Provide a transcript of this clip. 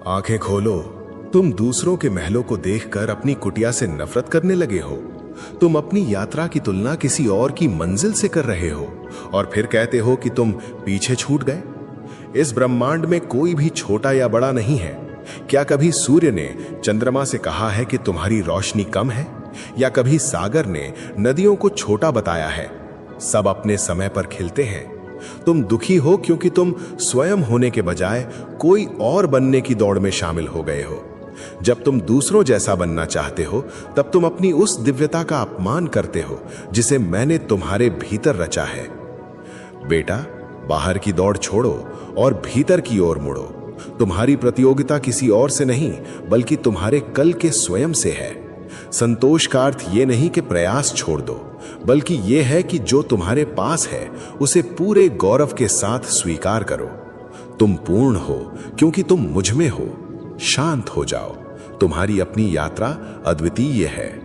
आंखें खोलो। तुम दूसरों के महलों को देखकर अपनी कुटिया से नफरत करने लगे हो। तुम अपनी यात्रा की तुलना किसी और की मंजिल से कर रहे हो और फिर कहते हो कि तुम पीछे छूट गए। इस ब्रह्मांड में कोई भी छोटा या बड़ा नहीं है। क्या कभी सूर्य ने चंद्रमा से कहा है कि तुम्हारी रोशनी कम है? या कभी सागर ने नदियों को छोटा बताया है? सब अपने समय पर खिलते हैं। तुम दुखी हो क्योंकि तुम स्वयं होने के बजाय कोई और बनने की दौड़ में शामिल हो गए हो। जब तुम दूसरों जैसा बनना चाहते हो, तब तुम अपनी उस दिव्यता का अपमान करते हो जिसे मैंने तुम्हारे भीतर रचा है। बेटा, बाहर की दौड़ छोड़ो और भीतर की ओर मुड़ो। तुम्हारी प्रतियोगिता किसी और से नहीं, बल्कि तुम्हारे कल के स्वयं से है। संतोष का अर्थ ये नहीं कि प्रयास छोड़ दो, बल्कि यह है कि जो तुम्हारे पास है उसे पूरे गौरव के साथ स्वीकार करो। तुम पूर्ण हो क्योंकि तुम मुझ में हो। शांत हो जाओ। तुम्हारी अपनी यात्रा अद्वितीय है।